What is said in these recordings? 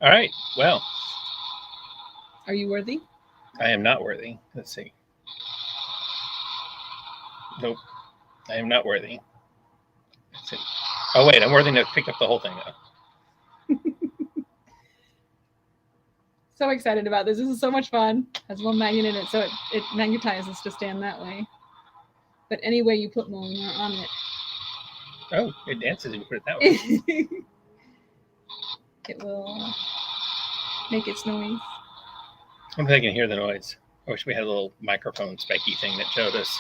All right. Well, Are you worthy? I am not worthy. Let's see. Nope. I am not worthy. Let's see. Oh, wait. I'm worthy to pick up the whole thing, though. So excited about this. This is so much fun. Has a little magnet in it, so it magnetizes to stand that way. But any way you put Molinar on it. Oh, it dances if you put it that way. It will make its noise. I don't think I can hear the noise. I wish we had a little microphone spiky thing that showed us.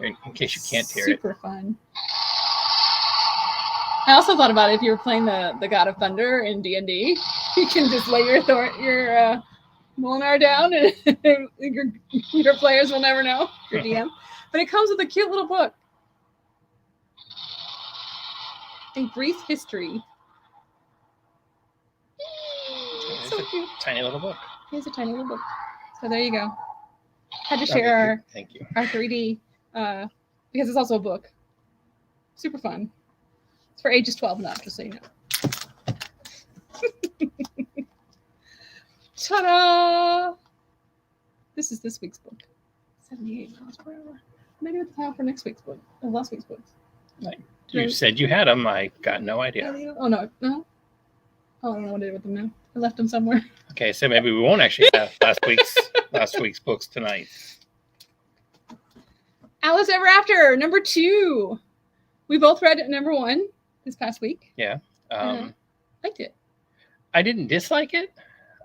In case you can't hear it. Super fun. I also thought about it, if you were playing the God of Thunder in D&D, you can just lay your Molinar down and your players will never know, your DM. But it comes with a cute little book. A brief history. It's So a cute. tiny little book. Here's a tiny little book. So there you go. Had to share Thank you. our 3D because it's also a book. Super fun. It's for ages 12 and up, just so you know. Ta-da! This is this week's book. 78 miles per hour. Maybe it's time for next week's book. Or last week's books. You said you had them. I got no idea. Oh, no. Oh, I don't know what I did with them now. I left them somewhere. Okay, so maybe we won't actually have last week's books tonight. Alice Ever After, number 2. We both read number 1 this past week. Yeah. Liked it. I didn't dislike it.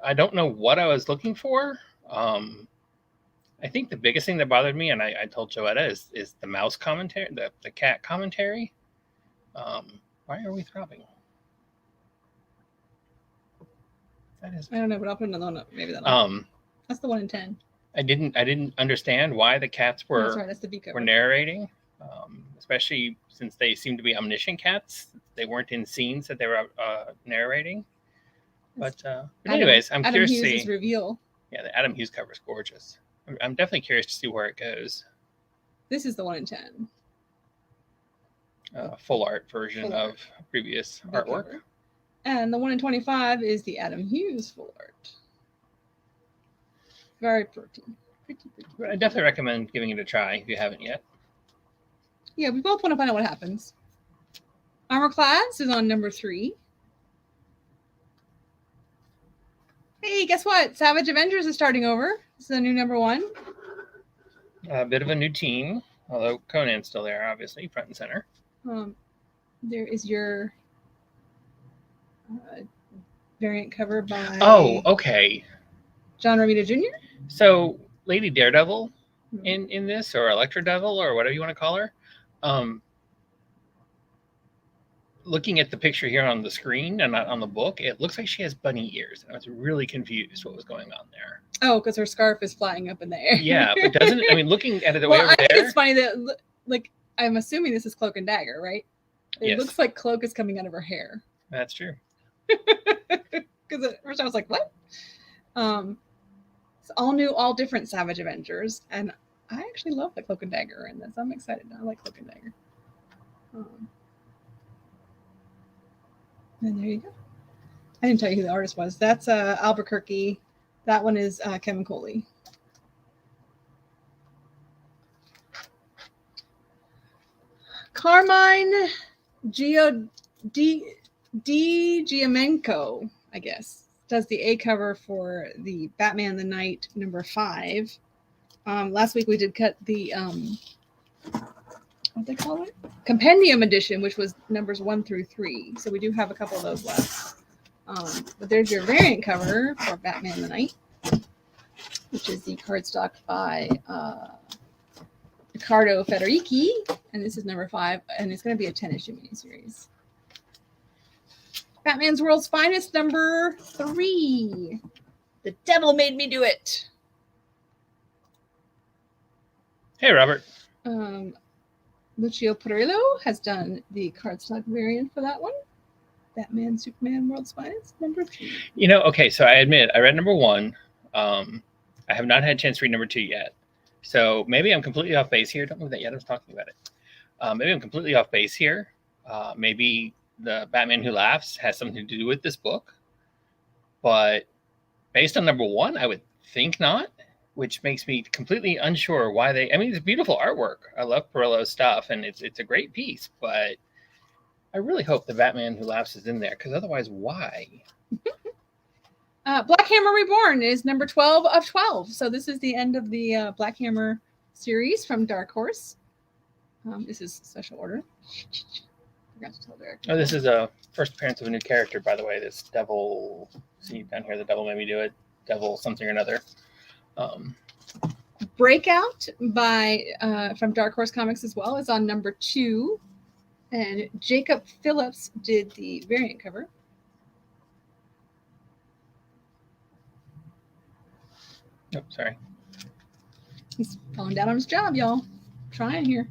I don't know what I was looking for. I think the biggest thing that bothered me, and I told Joetta, is the mouse commentary, the cat commentary. Why are we throbbing? That is. I don't know, but I'll put another one up. Maybe that. That's the 1 in 10. I didn't understand why the cats were that's right, that's the B cover. Were narrating, especially since they seem to be omniscient cats. They weren't in scenes that they were narrating. But anyways, I'm curious to see. Reveal. Yeah, the Adam Hughes cover is gorgeous. I'm definitely curious to see where it goes. This is the 1 in 10. Full art version of previous artwork. Cover. And the 1 in 25 is the Adam Hughes full art. Very pretty. But I definitely recommend giving it a try if you haven't yet. Yeah, we both want to find out what happens. Armor Class is on number 3. Hey, guess what? Savage Avengers is starting over. This is a new number 1. A bit of a new team, although Conan's still there, obviously, front and center. There is your variant cover by... Oh, okay. John Romita Jr.? So, Lady Daredevil in this, or Electra Devil, or whatever you want to call her. Looking at the picture here on the screen and not on the book, it looks like she has bunny ears. I was really confused what was going on there. Oh, because her scarf is flying up in the air. Yeah, but doesn't it? I mean, looking at it the way over I think there. It's funny that, like, I'm assuming this is Cloak and Dagger, right? It looks like Cloak is coming out of her hair. That's true. Because at first I was like, what? It's all new, all different Savage Avengers. And I actually love the Cloak and Dagger in this. I'm excited. I like Cloak and Dagger. And there you go. I didn't tell you who the artist was. That's Albuquerque. That one is Kevin Coley. Carmine Giamenco, I guess, does the A cover for the Batman the Knight #5. Last week we did cut the what they call it? Compendium edition, which was numbers 1 through 3. So we do have a couple of those left. But there's your variant cover for Batman the Knight, which is the cardstock by Riccardo Federici, and this is #5, and it's going to be a 10-issue miniseries. Batman's World's Finest #3. The Devil Made Me Do It. Hey, Robert. Lucio Perillo has done the cardstock variant for that one. Batman, Superman, World's Finest #2. You know, okay, so I admit I read #1. I have not had a chance to read #2 yet. So maybe I'm completely off base here. Don't move that yet. I was talking about it. Maybe I'm completely off base here. Maybe the Batman Who Laughs has something to do with this book. But based on #1, I would think not, which makes me completely unsure why they... I mean, it's beautiful artwork. I love Perillo's stuff, and it's a great piece. But I really hope the Batman Who Laughs is in there, because otherwise, why? Black Hammer Reborn is #12 of 12. So this is the end of the Black Hammer series from Dark Horse. This is special order. Forgot to tell Derek. Oh, this is a first appearance of a new character, by the way. This Devil... See down here, the Devil Made Me Do It. Devil something or another. Breakout by from Dark Horse Comics as well is on #2. And Jacob Phillips did the variant cover. Oh, sorry. He's falling down on his job, y'all. Trying here.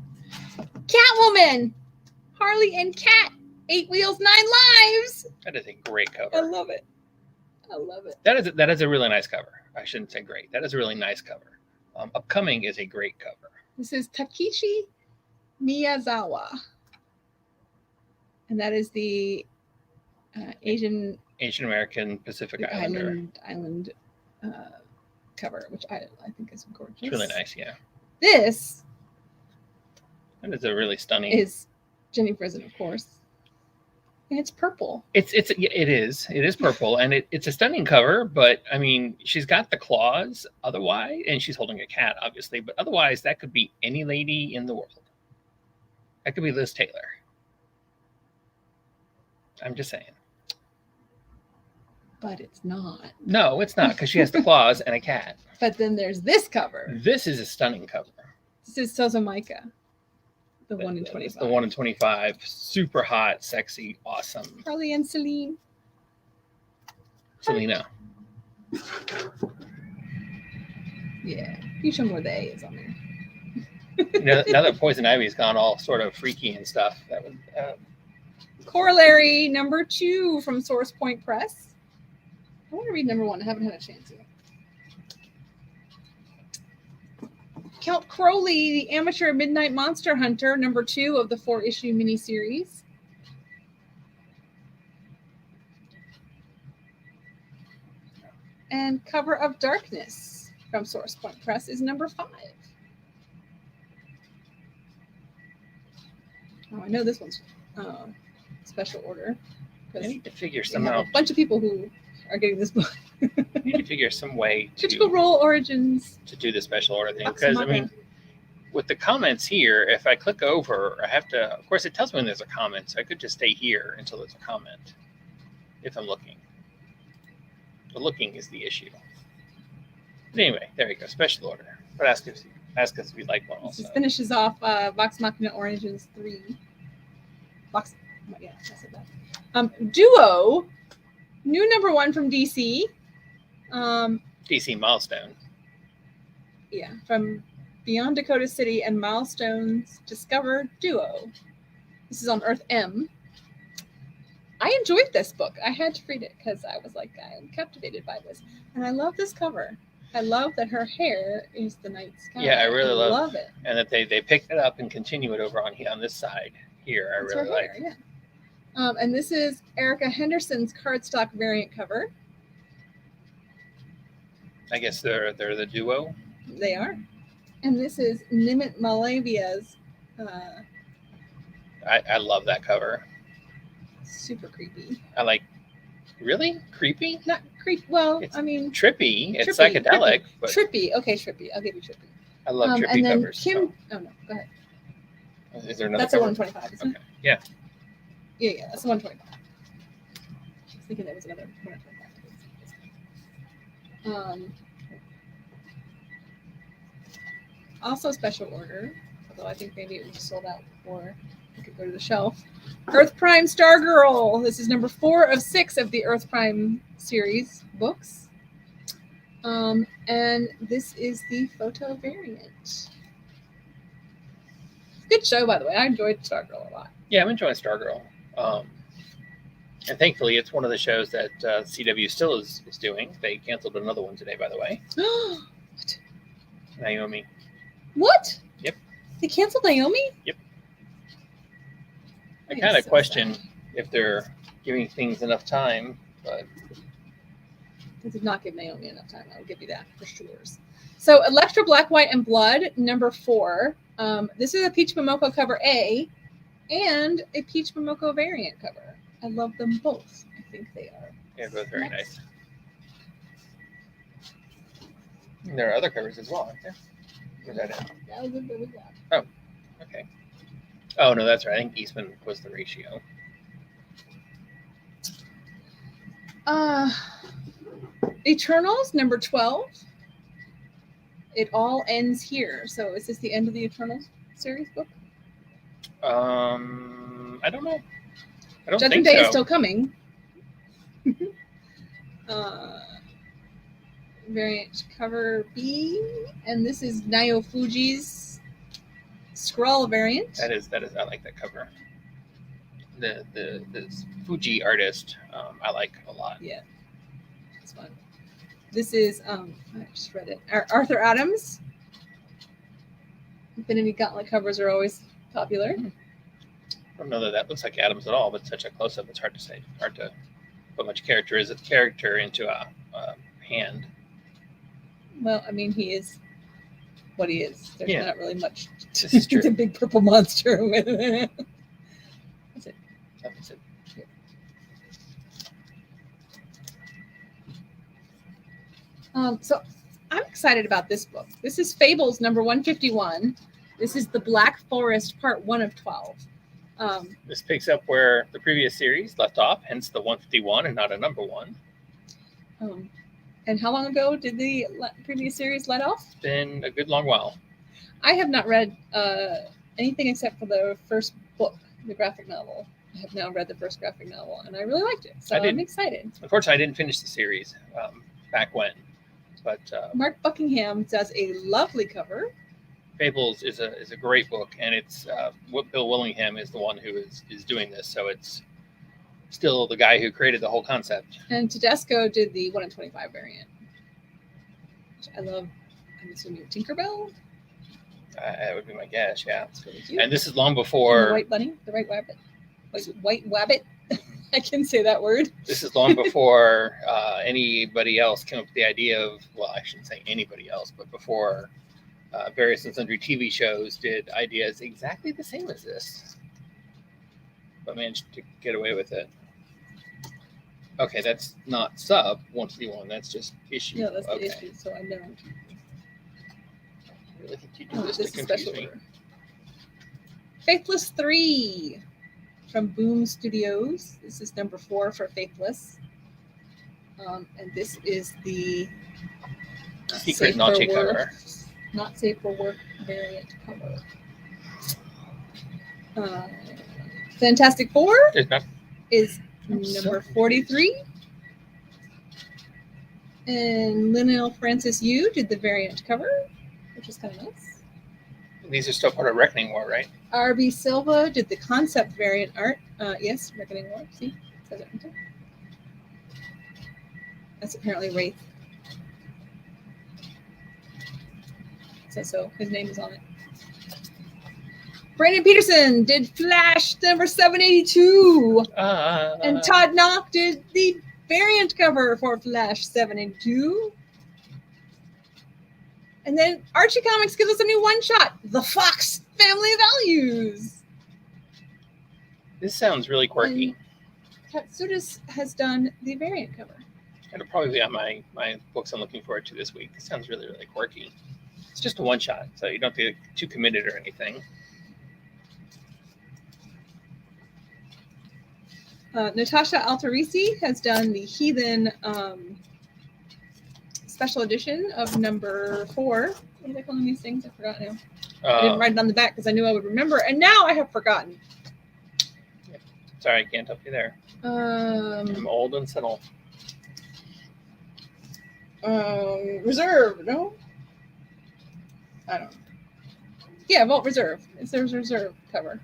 Catwoman! Harley and Cat! 8 Wheels, 9 Lives! That is a great cover. I love it. I love it. That is a really nice cover. I shouldn't say great. That is a really nice cover. Upcoming is a great cover. This is Takeshi Miyazawa. And that is the Asian American Pacific Islander. Island cover, which I think is gorgeous. It's really nice, yeah. This That is a really stunning. Is Jenny Prison, of course. And it's purple. It is purple, and it's a stunning cover. But I mean, she's got the claws otherwise, and she's holding a cat, obviously. But otherwise, that could be any lady in the world. That could be Liz Taylor. I'm just saying. But it's not. No, it's not, because she has the claws and a cat. But then there's this cover. This is a stunning cover. This is Sozomaika. The 1 in 25. It's the 1 in 25. Super hot, sexy, awesome. Harley and Celine. Selena. Yeah. You show more the A is on there. Now that Poison Ivy's gone all sort of freaky and stuff, that would... Corollary #2 from Source Point Press. I want to read #1. I haven't had a chance yet. Count Crowley, the Amateur Midnight Monster Hunter, #2 of the 4-issue miniseries. And Cover of Darkness from Source Point Press is #5. Oh, I know this one's special order. I need to figure We somehow. have a bunch of people who are getting this book. I need to figure some way Critical Role Origins. to do the special order thing, Box because I Mother. mean, with the comments here, if I click over, I have to. Of course, it tells me when there's a comment, so I could just stay here until there's a comment. If I'm looking, the looking is the issue. But anyway, there you go. Special order. But ask us if you'd like one also. This finishes off Vox Machina Origins 3. Yeah, I said that. Duo, new #1 from DC. DC Milestone. Yeah, from Beyond Dakota City and Milestones Discover Duo. This is on Earth M. I enjoyed this book. I had to read it because I was like, I am captivated by this. And I love this cover. I love that her hair is the night sky. Yeah, I really love it. And that they picked it up and continue it over on this side here. I That's really her like. hair, yeah. And this is Erica Henderson's cardstock variant cover. I guess they're the duo. They are. And this is Nimit Malavia's I love that cover. Super creepy. I like, really? Creepy? Not creepy. Well, It's I mean, trippy. It's trippy, psychedelic, trippy. but Trippy. Okay, trippy. I'll give you trippy. I love trippy and then covers. Kim. Oh no, go ahead. Is there another That's cover? a 125. Isn't Okay. Yeah. it? Yeah, that's a 125. I was thinking there was another 125. Also special order, although I think maybe it was sold out before it could go to the shelf. Earth Prime Stargirl. This is number 4 of 6 of the Earth Prime series books. And this is the photo variant. Good show, by the way. I enjoyed Stargirl a lot. Yeah, I'm enjoying Stargirl. And thankfully, it's one of the shows that CW still is doing. They canceled another one today, by the way. What? Naomi. What? Yep. They canceled Naomi? Yep. I That kind is of so question sad. if they're giving things enough time, but They did not give Naomi enough time. I'll give you that for sure. So Electra Black, White, and Blood, number 4. This is a Peach Momoko cover A and a Peach Momoko variant cover. I love them both. I think they are. they're both very nice. And there are other covers as well, aren't there? Or is that it? That was it. That. Okay. Oh, no, that's right. I think Eastman was the ratio. Eternals, number 12. It all ends here. So is this the end of the Eternals series book? I don't know. I don't Judgment think Day so. is still coming. Variant cover B, and this is Nayo Fuji's Skrull variant. That is. I like that cover. The Fuji artist, I like a lot. Yeah, it's fun. This is I just read it. Arthur Adams. Infinity Gauntlet covers are always popular. I don't know that looks like Adams at all, but such a close up, it's hard to say. Hard to put much character into a hand. Well, I mean, he is what he is. There's Yeah. not really much This is true. to big purple monster with it. That's it. That's it. So I'm excited about this book. This is Fables number 151. This is the Black Forest part 1 of 12. This picks up where the previous series left off, hence the 151 and not a number 1. And how long ago did the previous series let off? It's been a good long while. I have not read anything except for the first book, the graphic novel. I have now read the first graphic novel, and I really liked it. So I'm excited. Unfortunately, I didn't finish the series back when. But Mark Buckingham does a lovely cover. Fables is a great book, and it's Bill Willingham is the one who is doing this, so it's still the guy who created the whole concept. And Tedesco did the 1 in 25 variant, which I love. I'm assuming Tinkerbell. That would be my guess, yeah. It's really cute. And this is long And the before. white bunny, the white rabbit, white wabbit. I can say that word. This is long before anybody else came up with the idea of. Well, I shouldn't say anybody else, but before various and sundry TV shows did ideas exactly the same as this, but managed to get away with it. Okay, that's not sub 151. That's just issue. No, that's okay. the issue. So I know. I really think you do Oh, this this to is confuse special me. order. Faithless 3 from Boom Studios. This is number 4 for Faithless. And this is the Secret Nachi cover. Not safe for work variant cover. Fantastic Four There's not. is I'm so number 43. And Lionel Francis Yu did the variant cover, which is kind of nice. These are still part of Reckoning War, right? RB Silva did the concept variant art. Yes, Reckoning War. See? It says it right there. That's apparently Wraith. So his name is on it. Brandon Peterson did Flash number 782. And Todd Knock did the variant cover for Flash 782. And then Archie Comics gives us a new one-shot, The Fox Family Values. This sounds really quirky. And Katsudis has done the variant cover. It'll probably be on my books I'm looking forward to this week. This sounds really, really quirky. It's just a one-shot, so you don't have to get too committed or anything. Natasha Altarisi has done the Heathen special edition of number 4. What are they calling these things? I forgot now. I didn't write it on the back because I knew I would remember, and now I have forgotten. Sorry, I can't help you there. I'm old and subtle. Reserve, no? I don't know. Yeah, Vault Reserve. It's their Reserve cover.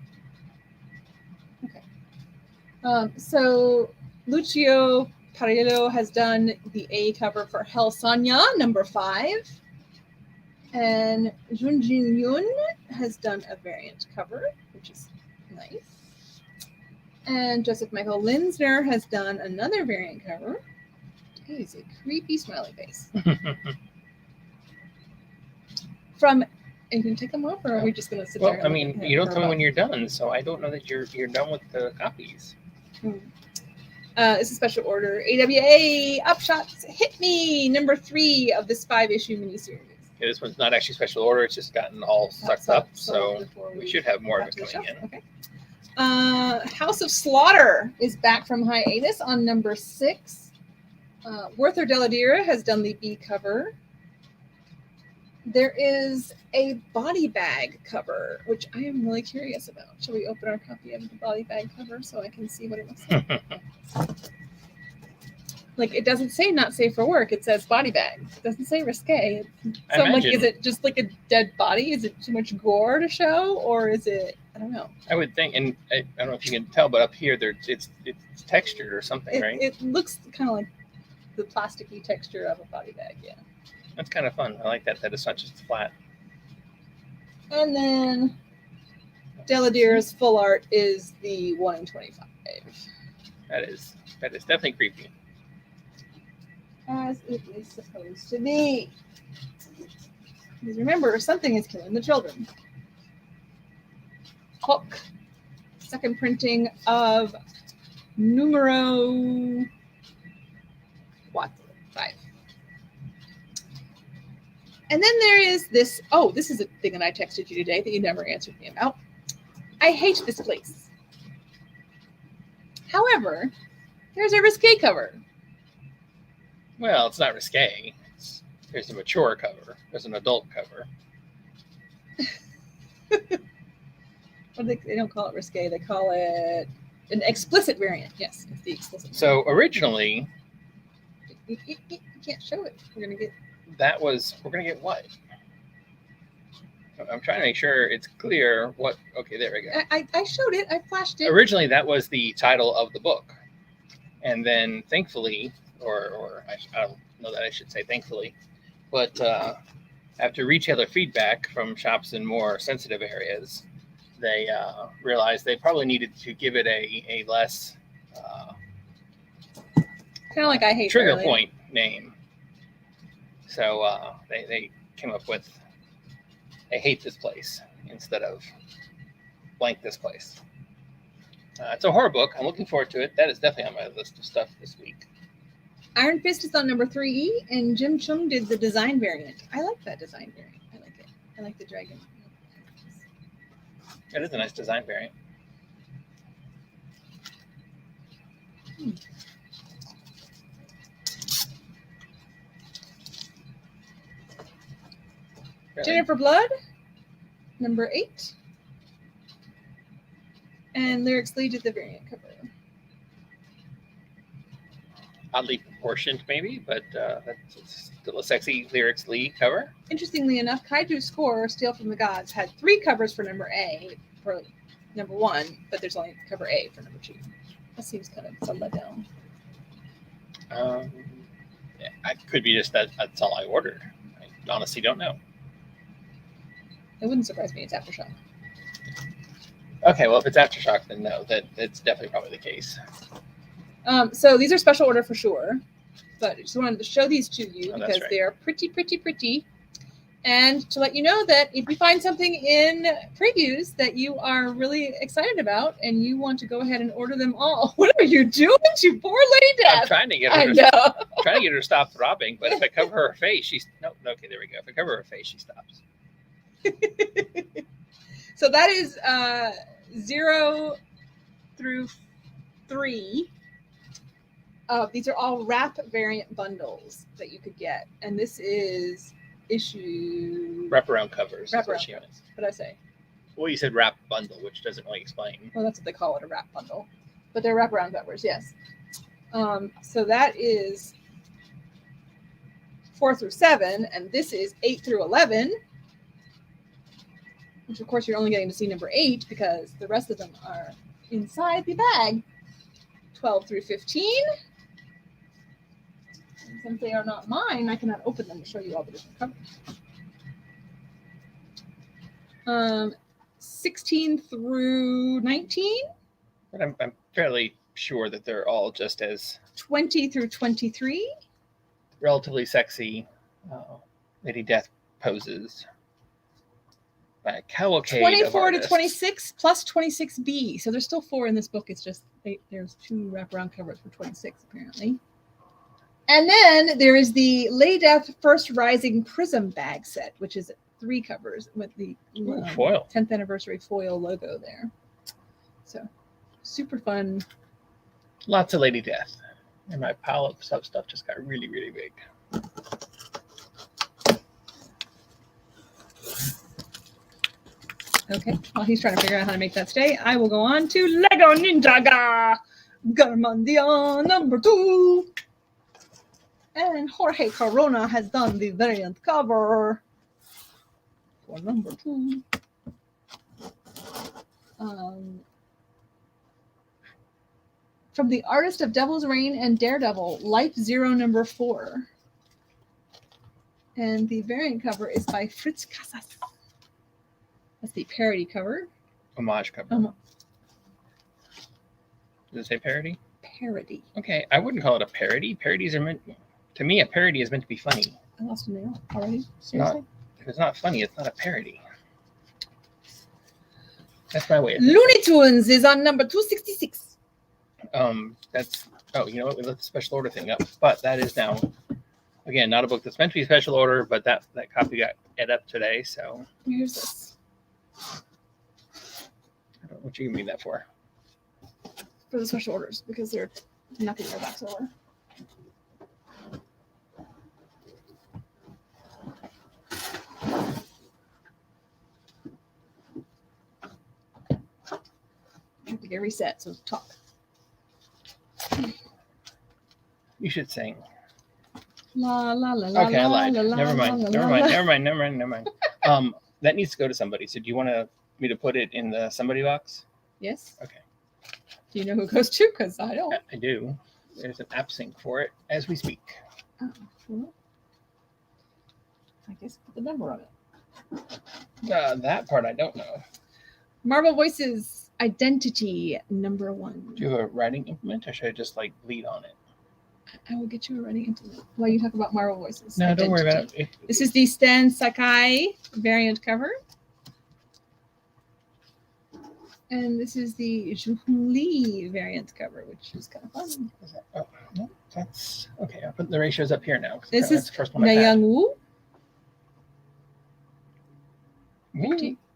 Okay. So Lucio Parillo has done the A cover for Hell Sanya, number 5. And Junjin Yun has done a variant cover, which is nice. And Joseph Michael Linsner has done another variant cover. He's a creepy smiley face. From, and you can take them off, or are we just going to sit there? Well, I mean, you don't tell me when you're done, so I don't know that you're done with the copies. It's a special order. AWA Upshots Hit Me, number 3 of this 5-issue miniseries. Yeah, this one's not actually special order. It's just gotten all sucked up, so we should have more of it coming in. Okay. House of Slaughter is back from hiatus on number 6. Werther Deladira has done the B cover. There is a body bag cover, which I am really curious about. Shall we open our copy of the body bag cover so I can see what it looks like? Like, it doesn't say not safe for work. It says body bag. It doesn't say risque. So, like, is it just like a dead body? Is it too much gore to show? Or is it, I don't know. I would think, and I don't know if you can tell, but up here, it's textured or something, right? It looks kind of like the plasticky texture of a body bag, yeah. That's kind of fun. I like that it's not just flat. And then Deladira's full art is the 1 in 25. That is definitely creepy. As it is supposed to be. Because remember, something is killing the children. Hook. Second printing of numero 5. And then there is this. Oh, this is a thing that I texted you today that you never answered me about. I hate this place. However, there's a risque cover. Well, it's not risque. There's a mature cover. There's an adult cover. Well, they don't call it risque. They call it an explicit variant. Yes, it's the explicit. So originally, you can't show it. We're gonna get what? I'm trying to make sure it's clear what. Okay, there we go. I showed it. I flashed it. Originally, that was the title of the book, and then thankfully, or I don't know that I should say thankfully, but after retailer feedback from shops in more sensitive areas, they realized they probably needed to give it a less kind of like I hate trigger point name. So they came up with I hate this place instead of blank this place. It's a horror book. I'm looking forward to it. That is definitely on my list of stuff this week. Iron Fist is on number 3, and Jim Chung did the design variant. I like that design variant. I like it. I like the dragon. It is a nice design variant. Really? Jennifer Blood, number 8. And Lyrics Lee did the variant cover. Oddly proportioned, maybe, but that's still a sexy Lyrics Lee cover. Interestingly enough, Kaiju Score, Steal from the Gods, had 3 covers for number A for number 1, but there's only cover A for number 2. That seems kind of a letdown. Yeah, it could be just that's all I ordered. I honestly don't know. It wouldn't surprise me. It's Aftershock. Okay, well, if it's Aftershock, then no, that's definitely probably the case. So these are special order for sure, but I just wanted to show these to you because right. they are pretty, pretty, pretty. And to let you know that if you find something in previews that you are really excited about and you want to go ahead and order them all, what are you doing, you poor Lady Death? I'm trying to get her to stop throbbing, but if I cover her face, she's okay, there we go. If I cover her face, she stops. So that is 0 through 3. These are all wrap variant bundles that you could get, and this is issue wraparound covers. Wraparound covers. What did I say? Well, you said wrap bundle, which doesn't really explain. Well, that's what they call it, a wrap bundle, but they're wraparound covers. Yes. So that is 4 through 7, and this is 8 through 11. Which, of course, you're only getting to see number 8 because the rest of them are inside the bag. 12 through 15. And since they are not mine, I cannot open them to show you all the different covers. 16 through 19. But I'm fairly sure that they're all just as 20 through 23. Relatively sexy Lady Death poses. By a cavalcade 24 of to 26 plus 26B. So there's still 4 in this book. It's just there's 2 wraparound covers for 26 apparently. And then there is the Lady Death First Rising Prism bag set, which is 3 covers with the foil 10th anniversary foil logo there. So super fun. Lots of Lady Death. And my pile of stuff just got really, really big. Okay, while he's trying to figure out how to make that stay, I will go on to Lego Ninjaga Garmandia number 2. And Jorge Corona has done the variant cover for number 2. From the artist of Devil's Reign and Daredevil, Life Zero number 4. And the variant cover is by Fritz Casas. That's the parody cover. Homage cover. Does it say parody? Parody. Okay, I wouldn't call it a parody. Parodies are meant, to me, a parody is meant to be funny. I lost a nail already. Seriously? If it's not funny, it's not a parody. That's my way of Looney Tunes is on number 266. That's, you know what? We left the special order thing up, but that is now, again, not a book that's meant to be special order, but that copy got ed up today, so. Here's this. I don't know what you mean that for. For the special orders, because they're nothing in their box order. I have to get reset, so talk. You should sing. La la la la. Okay, I lied. La, la, never mind. la, Never la, mind. la. Never mind. That needs to go to somebody. So do you want me to put it in the somebody box? Yes. Okay. Do you know who it goes to? Because I don't. I do. There's an app sync for it as we speak. Oh, well, I guess put the number on it. That part I don't know. Marvel Voices Identity number 1. Do you have a writing implement, or should I just bleed on it? I will get you a writing implement while you talk about Marvel Voices. No, Identity. don't worry about it. This is the Stan Sakai variant cover. And this is the Zhu Li variant cover, which is kind of fun. No, that's okay. I'll put the ratios up here now. This is the first one. Nayang Wu.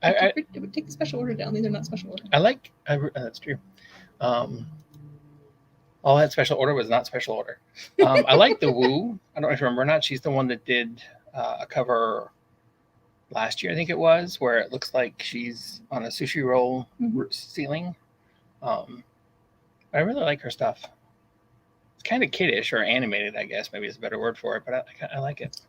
I would take the special order down. These are not special order. That's true. All that special order was not special order. I like the Wu. I don't know if you remember or not. She's the one that did a cover last year, I think it was, where it looks like she's on a sushi roll ceiling. I really like her stuff. It's kind of kiddish or animated, I guess. Maybe is a better word for it, but I like it.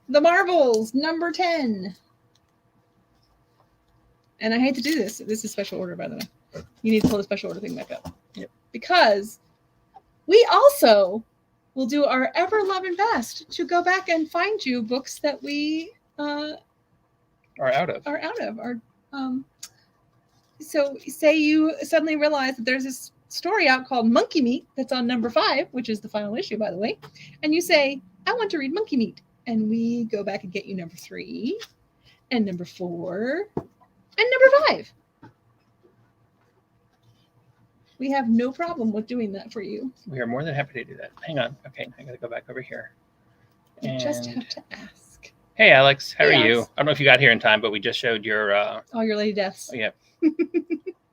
The Marvels, number 10. And I hate to do this. This is special order, by the way. You need to pull the special order thing back up. Yep. Because we also will do our ever loving best to go back and find you books that we are out of. So say you suddenly realize that there's this story out called Monkey Meat that's on number 5, which is the final issue, by the way. And you say, I want to read Monkey Meat. And we go back and get you number 3 and number 4 and number 5. We have no problem with doing that for you. We are more than happy to do that. Hang on. Okay, I got to go back over here. You just have to ask. Hey, Alex. How are Hey, you? Alex. I don't know if you got here in time, but we just showed your... All your lady deaths. Oh, yeah.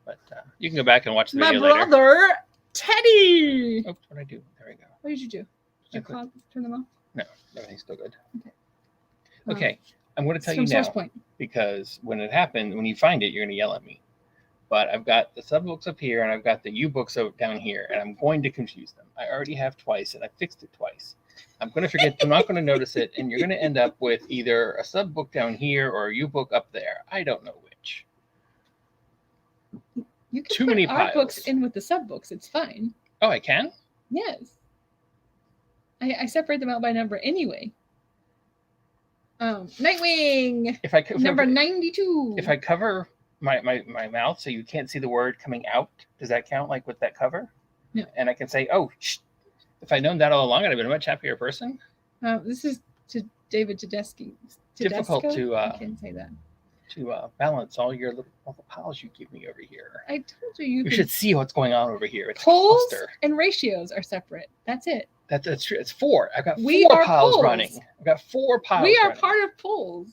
But you can go back and watch the My video later. brother, Teddy. Oops, what did I do? There we go. What did you do? Did you turn them off? No, everything's still good. Okay. Okay, I'm going to tell you From Source now, Point. because when it happened, when you find it, you're going to yell at me. But I've got the sub books up here, and I've got the U books down here, and I'm going to confuse them. I already have twice, and I fixed it twice. I'm going to forget. I'm not going to notice it, and you're going to end up with either a sub book down here or a U book up there. I don't know which. You can Too put many our piles. books in with the sub books. It's fine. Oh, I can? Yes. I separate them out by number anyway. Nightwing. If I could, Number 92. If I cover my mouth so you can't see the word coming out, does that count like with that cover? No. And I can say, oh, shh. If I'd known that all along, I'd have been a much happier person. This is to David Tedeschi. Difficult to I can't say that. Balance all the piles you give me over here. I told you You should see what's going on over here. It's a poles cluster. and ratios are separate. That's it. That's true. It's 4. I've got We 4 are piles poles. running. I've got 4 piles. We are running. part of poles.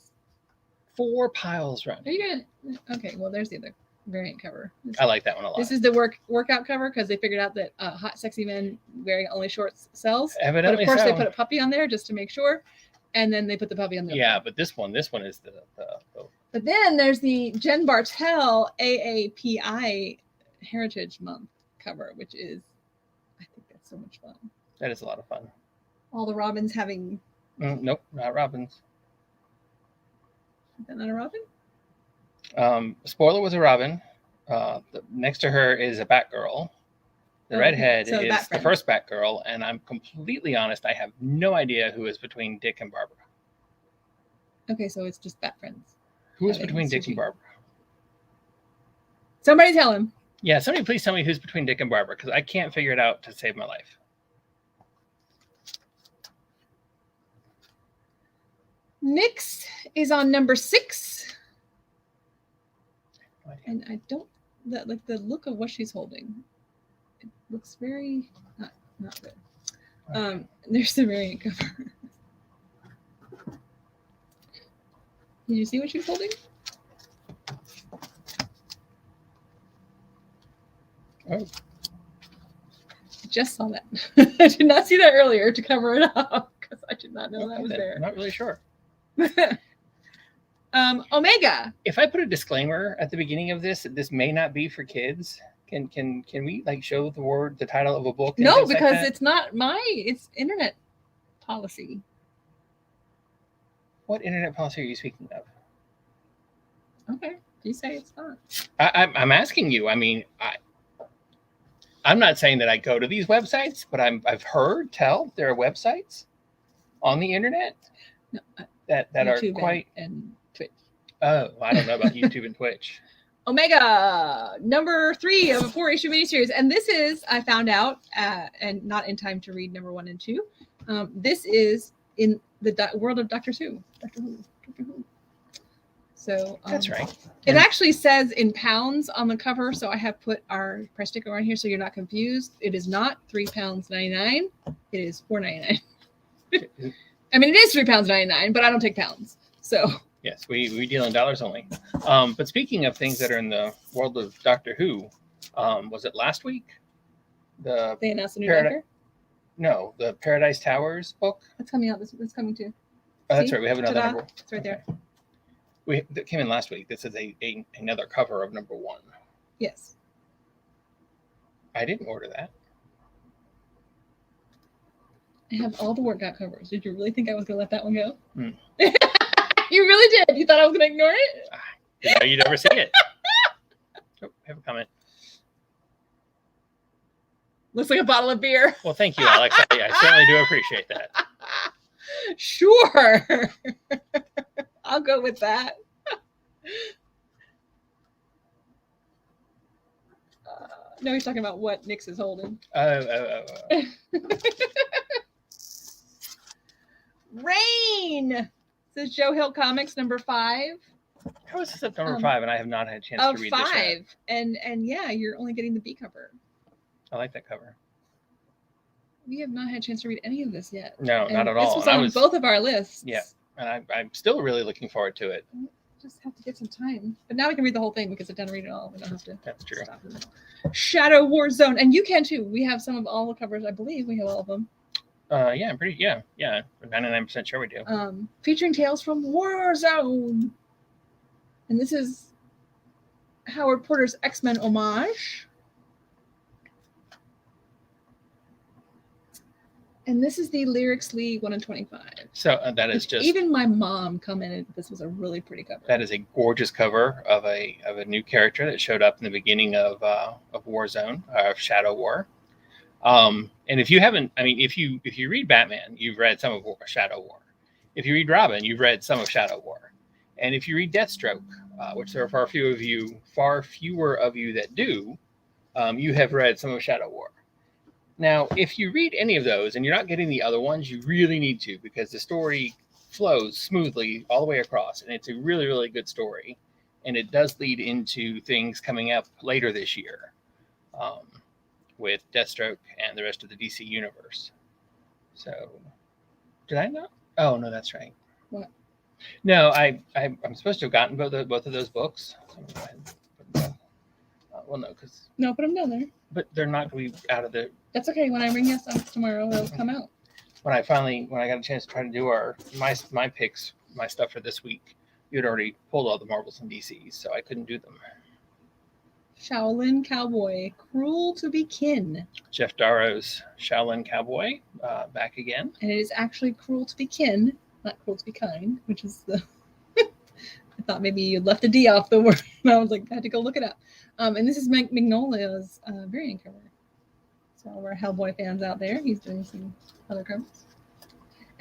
4 piles Are running. you gonna? Okay. Well, there's the other variant cover. I like that one a lot. This is the workout cover because they figured out that hot, sexy men wearing only shorts sells. Evidently but of course, so. they put a puppy on there just to make sure, and then they put the puppy on there. Yeah, but this one is the But then there's the Jen Bartel AAPI Heritage Month cover, which is, I think that's so much fun. that is a lot of fun. All the Robins having. Nope, not Robins. Is that not a Robin? Spoiler was a Robin. Next to her is a Batgirl. The redhead so is the first Batgirl, and I'm completely honest, I have no idea who is between Dick and Barbara. Okay, so it's just Bat Friends. Who is I think between it's Dick Gigi. and Barbara? Somebody tell him. Yeah, somebody please tell me who's between Dick and Barbara, because I can't figure it out to save my life. Nyx is on number 6. And I don't like the look of what she's holding. It looks very not good. There's the variant cover. Did you see what she's holding? Oh. I just saw that. I did not see that earlier to cover it up because I did not know that was there. I'm not really sure. Omega. If I put a disclaimer at the beginning of this, that this may not be for kids, can we like show the title of a book? and No, things like because that? it's not it's internet policy. What internet policy are you speaking of? Okay, you say it's not. I'm asking you. I mean, I'm not saying that I go to these websites, but I've heard there are websites on the internet No, that are YouTube quite and Twitch. Oh, I don't know about YouTube and Twitch. Omega, number 3 of a 4-issue miniseries, and this is I found out, and not in time to read number 1 and 2. This is in the world of Doctor Who. So That's right. It actually says in pounds on the cover, so I have put our price sticker on here so you're not confused. It is not £3.99. It is $4.99. I mean, it is £3.99, but I don't take pounds. So Yes, we deal in dollars only. But speaking of things that are in the world of Doctor Who, was it last week? they announced a new Paradi- Doctor. No, the Paradise Towers book. That's coming out. That's coming too. Oh, that's See? right. We have another Ta-da. number. It's right there. That came in last week. This is another cover of number 1. Yes. I didn't order that. I have all the workout covers. Did you really think I was going to let that one go? Hmm. You really did. You thought I was going to ignore it? You know, you'd never see it. Oh, I have a comment. Looks like a bottle of beer. Well, thank you, Alex. I certainly do appreciate that. Sure. I'll go with that. No, he's talking about what Nyx is holding. Rain! This is Joe Hill Comics number 5. How is this at number 5 and I have not had a chance to read 5. this yet? And yeah, you're only getting the B cover. I like that cover. We have not had a chance to read any of this yet. No, and not at all. This was on both of our lists. Yeah, and I'm still really looking forward to it. Just have to get some time. But now we can read the whole thing because I didn't read it all. We don't have to. That's true. Stop it. Shadow War Zone. And you can too. We have some of all the covers. I believe we have all of them. Yeah, I'm pretty, yeah. 99% sure we do. Featuring tales from War Zone. And this is Howard Porter's X-Men homage. And this is the Lyrics League 1 in 25. So that is just... Even my mom commented this was a really pretty cover. That is a gorgeous cover of a new character that showed up in the beginning of Warzone, of Shadow War. And if you haven't, I mean, if you read Batman, you've read some of Shadow War. If you read Robin, you've read some of Shadow War. And if you read Deathstroke, which there are far fewer of you that do, you have read some of Shadow War. Now, if you read any of those and you're not getting the other ones, you really need to, because the story flows smoothly all the way across, and it's a really, really good story. And it does lead into things coming up later this year with Deathstroke and the rest of the DC universe. So, did I know? Oh, no, that's right. What? No, I'm supposed to have gotten both of those books. So I'm going to go ahead and put them down. Well, no, because... No, put them down there. But they're not going to be out of the... That's okay. When I bring you stuff tomorrow, they'll come out. When I got a chance to try to do my picks, my stuff for this week, you had already pulled all the Marvels and DCs, so I couldn't do them. Shaolin Cowboy, Cruel to Be Kin. Jeff Darrow's Shaolin Cowboy, back again. And it is actually Cruel to Be Kin, not Cruel to Be Kind, which is the... I thought maybe you'd left a D off the word. And I was like, I had to go look it up. And this is Magnolia's variant cover. So all our Hellboy fans out there, he's doing some other covers.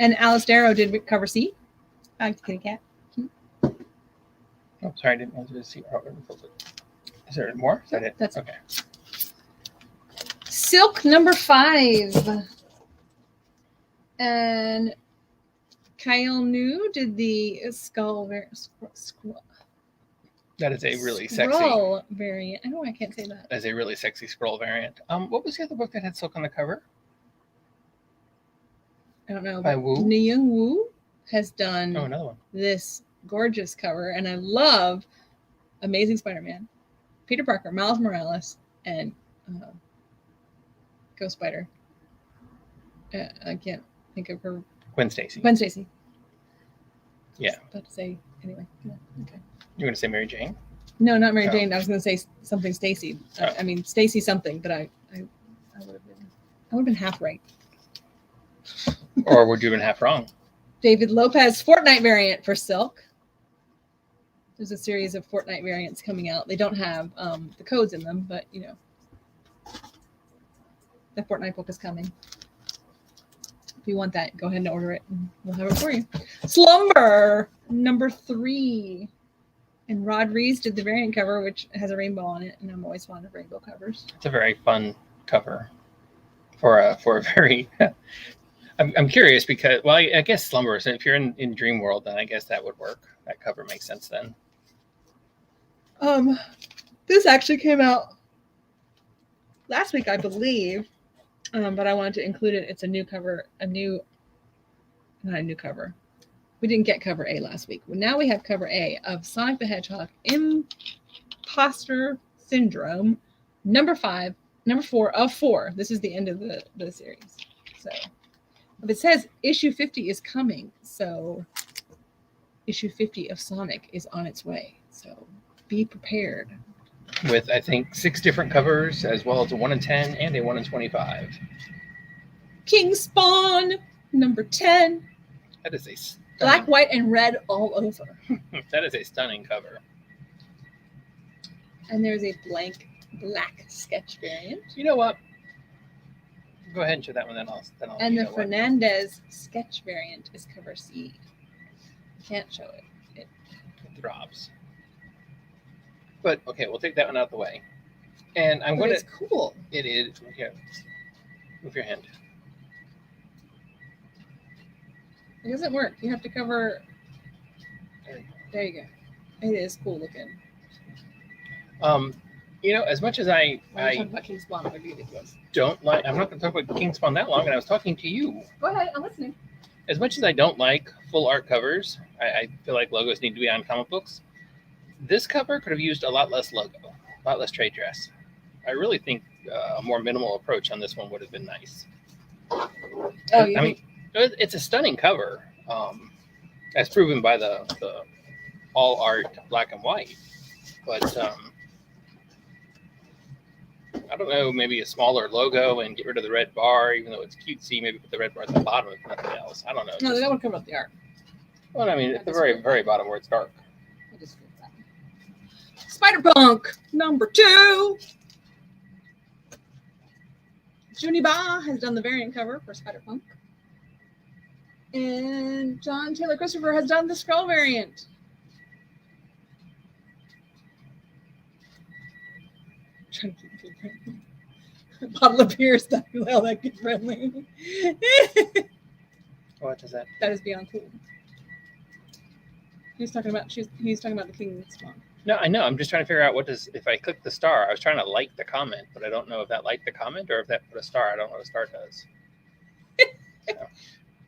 And Alice Darrow did cover C. I like the kitty cat. Cute. Oh, sorry, I didn't answer the C. Is there more? Is that it? That's okay. Silk number 5. And Kyle New did the skull that is a really sexy Skrull variant. I know I can't say that. That's a really sexy Skrull variant. What was the other book that had Silk on the cover? I don't know. By Wu? Young Wu has done another one. This gorgeous cover, and I love Amazing Spider-Man, Peter Parker, Miles Morales, and Ghost Spider. I can't think of her. Gwen Stacy. Yeah. About to say anyway. Yeah, okay. You're going to say Mary Jane? No, not Mary Jane. I was going to say something Stacy. Oh. I mean Stacy something, but I would have been half right. Or would you have been half wrong? David Lopez Fortnite variant for Silk. There's a series of Fortnite variants coming out. They don't have the codes in them, but you know, the Fortnite book is coming. If you want that, go ahead and order it, and we'll have it for you. Slumber number 3. And Rod Rees did the variant cover, which has a rainbow on it, and I'm always fond of rainbow covers. It's a very fun cover for a very. I'm curious because, well, I guess Slumber. So if you're in Dream World, then I guess that would work. That cover makes sense then. This actually came out last week, I believe, but I wanted to include it. It's a new cover, not a new cover. We didn't get cover A last week. Well, now we have cover A of Sonic the Hedgehog Imposter Syndrome, number 4 of 4. This is the end of the series. So, but it says issue 50 is coming. So, issue 50 of Sonic is on its way. So, be prepared. With, I think, 6 different covers, as well as a 1 in 10 and a 1 in 25. King Spawn, number 10. That is a black, white, and red all over. That is a stunning cover. And there's a blank black sketch variant. You know what? Go ahead and show that one, then I'll and the Fernandez sketch variant is cover C. Can't show it. It drops. But okay, we'll take that one out of the way. And I'm But going it's to. cool. It is. Here, move your hand. It doesn't work. You have to cover. There you go. There you go. It is cool looking. As much as I talking about King Spawn, what beauty it was. don't like, I'm not going to talk about King Spawn that long, and I was talking to you. Go ahead, I'm listening. As much as I don't like full art covers, I feel like logos need to be on comic books. This cover could have used a lot less logo, a lot less trade dress. I really think a more minimal approach on this one would have been nice. Oh, I mean, it's a stunning cover, as proven by the all art black and white. But I don't know, maybe a smaller logo and get rid of the red bar, even though it's cutesy. Maybe put the red bar at the bottom if nothing else. I don't know. No, that would cover up the art. Well, I mean, at the very, very bottom where it's dark. I just feel that. Spider-Punk #2. Juniba has done the variant cover for Spider-Punk. And John Taylor Christopher has done the Skrull variant. Trying to keep kid friendly. A bottle of beer is not well that kid friendly. What is that? That is beyond cool. He's talking about the King Spawn. No, I know. I'm just trying to figure out if I click the star. I was trying to like the comment, but I don't know if that liked the comment or if that put a star. I don't know what a star does. So.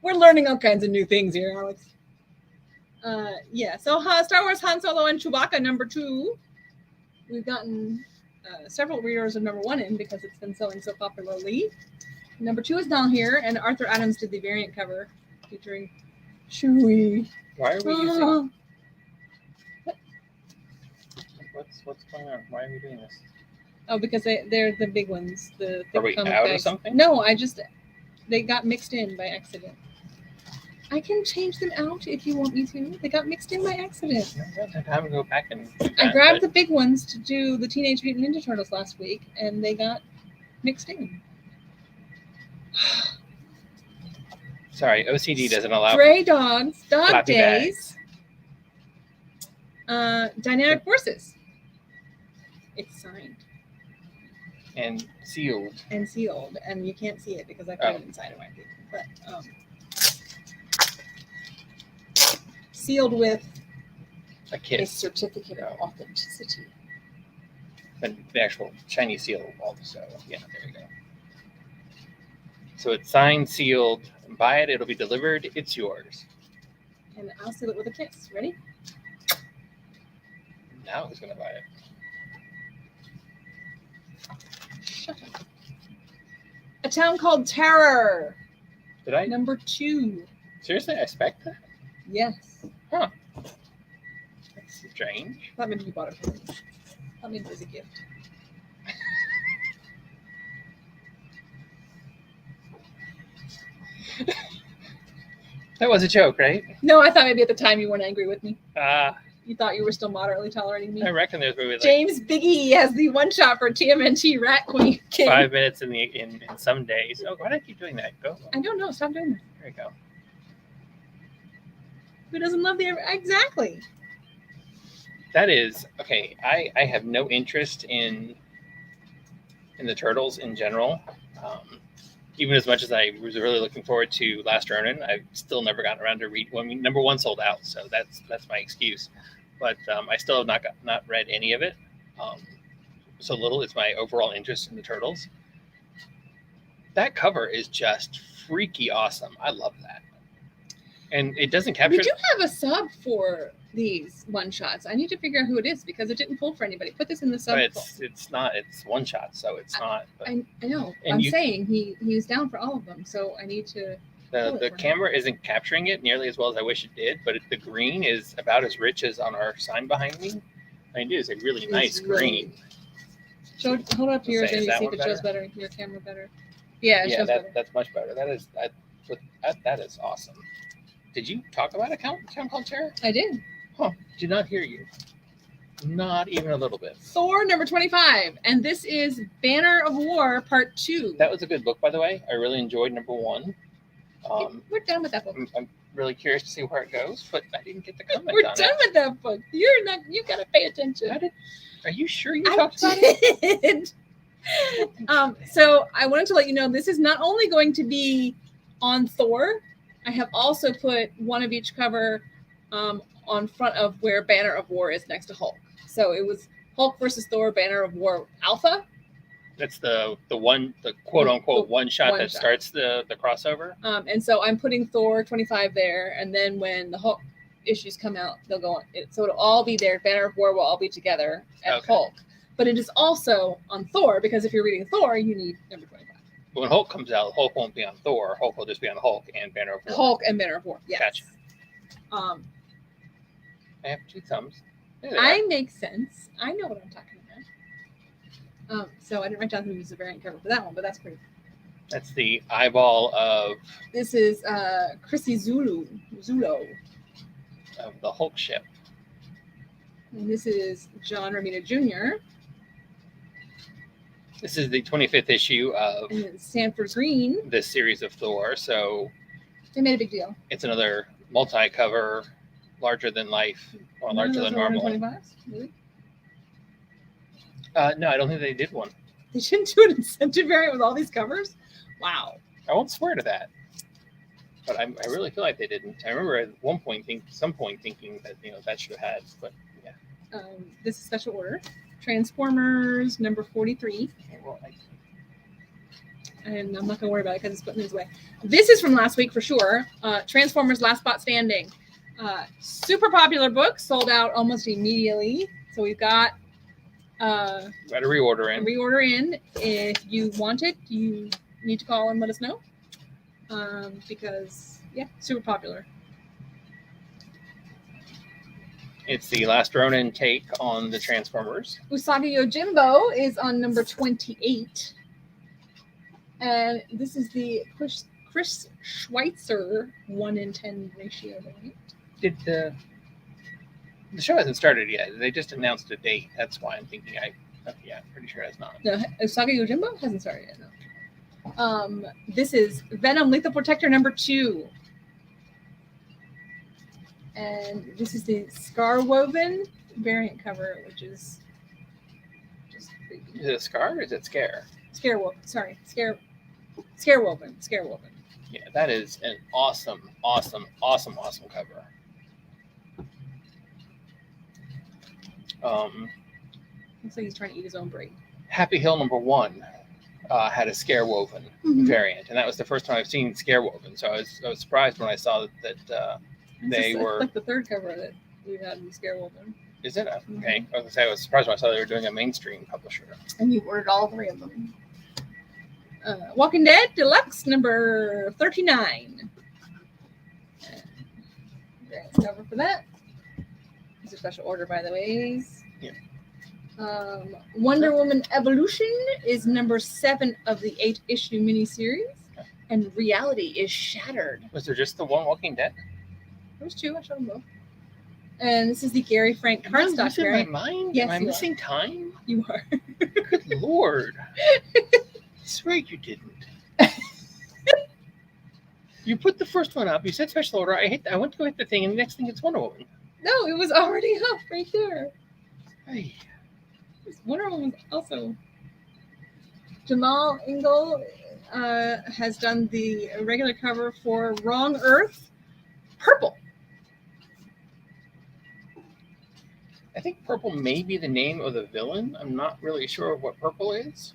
We're learning all kinds of new things here, Alex. So Star Wars Han Solo and Chewbacca #2. We've gotten several readers of #1 in because it's been selling so popularly. #2 is down here, and Arthur Adams did the variant cover featuring Chewie. Why are we using? What's going on? Why are we doing this? Oh, because they're the big ones. Are we out of something? No, they got mixed in by accident. I can change them out if you want me to. They got mixed in by accident. I don't have time to go back and do that, I grabbed the big ones to do the Teenage Mutant Ninja Turtles last week, and they got mixed in. Sorry, OCD doesn't allow. Stray Dogs, Dog Flappy Days, Dynamic Forces. It's signed And sealed. and you can't see it because I put it inside of my paper. But sealed with A a kiss. certificate of authenticity. And the actual shiny seal also. Yeah, there you go. So it's signed, sealed. Buy it, it'll be delivered. It's yours. And I'll seal it with a kiss. Ready? Now who's gonna buy it? Shut up. A Town Called Terror. Did I? #2. Seriously, I spec that? Yes. Huh. That's strange. That maybe you bought it for me. That maybe it was a gift. That was a joke, right? No, I thought maybe at the time you weren't angry with me. You thought you were still moderately tolerating me. I reckon there's maybe like James Biggie has the one shot for TMNT Rat Queen King. 5 minutes in some days. Oh, why do I keep doing that? Go. I don't know. Stop doing that. There you go. Who doesn't love the exactly? That is okay. I have no interest in the Turtles in general. Even as much as I was really looking forward to Last Ronin, I've still never gotten around to read. Well, I mean, #1 sold out, so that's my excuse. But I still have not read any of it. So little is my overall interest in the Turtles. That cover is just freaky awesome. I love that, and it doesn't capture. We do have a sub for these one shots. I need to figure out who it is because it didn't pull for anybody. Put this in the sub. It's not. It's one shot, so it's not. But I know. I'm saying he's down for all of them, so I need to. The camera isn't capturing it nearly as well as I wish it did, but the green is about as rich as on our sign behind me. I mean, it is a really nice green. Hold up to yours and you see if it shows better. Your camera better. Yeah, it shows better. That's much better. That is awesome. Did you talk about a Town Called Terror? I did. Huh. Did not hear you. Not even a little bit. Thor #25, and this is Banner of War Part 2. That was a good book, by the way. I really enjoyed #1. We're done with that book. really curious to see where it goes, but I didn't get the comment We're on done it. with that book. You're not. You gotta pay attention. Are you sure you I talked about it? did. So I wanted to let you know this is not only going to be on Thor. I have also put one of each cover on front of where Banner of War is next to Hulk. So it was Hulk versus Thor, Banner of War Alpha. That's the quote unquote one shot that starts the crossover. And so I'm putting Thor 25 there, and then when the Hulk issues come out, they'll go on. So it'll all be there. Banner of War will all be together at Hulk. But it is also on Thor, because if you're reading Thor, you need number 25. But when Hulk comes out, Hulk won't be on Thor. Hulk will just be on Hulk and Banner of War. Hulk and Banner of War, yes. Gotcha. I have two thumbs. I make sense. I know what I'm talking about. So I didn't write down who was the variant cover for that one, but that's pretty. That's the eyeball of. This is Chrissy Zulo of the Hulk ship. And this is John Romita Jr. This is the 25th issue of Sanford Green. This series of Thor. So they made a big deal. It's another multi-cover, larger than life, or larger than normal. 125s? Really? No, I don't think they did one. They didn't do an incentive variant with all these covers? Wow. I won't swear to that. But I really feel like they didn't. I remember at some point thinking that that should have had, but yeah. This is special order. Transformers number 43. Okay, well, and I'm not gonna worry about it because it's putting these away. This is from last week for sure. Transformers Last Spot Standing. Super popular book, sold out almost immediately. So we've got a reorder in. If you want it, you need to call and let us know. Because yeah, super popular. It's the Last Ronin take on the Transformers. Usagi Yojimbo is on number 28. And this is the Chris Schweitzer 1-in-10 ratio variant. Did the show hasn't started yet? They just announced a date. That's why I'm thinking I'm pretty sure it's not. No, Usagi Yojimbo hasn't started yet, no. This is Venom Lethal Protector number 2. And this is the Scarwoven variant cover, which is just creepy. Is it a scar or is it scare? Scarewoven. Yeah, that is an awesome cover. Looks like he's trying to eat his own brain. Happy Hill number 1 had a Scarewoven variant, and that was the first time I've seen Scarewoven. So I was surprised when I saw that they were like the third cover that we've had in Scarewoven. Is it? Okay. I was surprised when I saw they were doing a mainstream publisher. And you ordered all 3 of them. Walking Dead Deluxe number 39. Cover for that. It's a special order, by the way. Yeah. Wonder Woman Evolution is number 7 of the 8-issue miniseries, and Reality is Shattered. Was there just the one Walking Dead? There was 2. I showed them both. And this is the Gary Frank cardstock variant. Am I losing my mind? Yes, Am I missing time? You are. Good Lord. That's right, you didn't. You put the first one up. You said special order. I went to go hit the thing, and the next thing it's Wonder Woman. No, it was already up right there. Hey. Wonder Woman was also. Jamal Engel has done the regular cover for Wrong Earth. Purple. I think Purple may be the name of the villain. I'm not really sure what Purple is.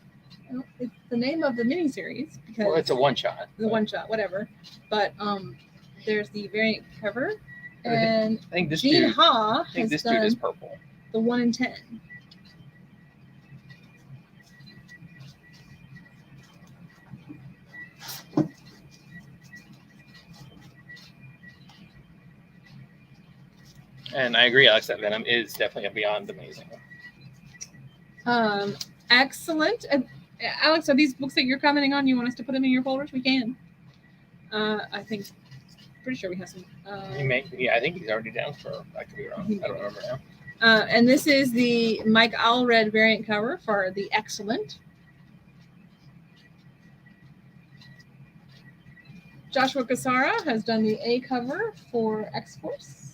Well, it's the name of the miniseries because it's a one-shot. One-shot, whatever. But there's the variant cover, and I think this Gene dude, Ha I think has this done dude is Purple. The 1-in-10. And I agree, Alex, that Venom is definitely beyond amazing. Excellent. Alex, are these books that you're commenting on? You want us to put them in your folders? We can. I think, pretty sure we have some. I think he's already down for. I could be wrong. I don't remember now. And this is the Mike Allred variant cover for the Excellent. Joshua Cassara has done the A cover for X-Force.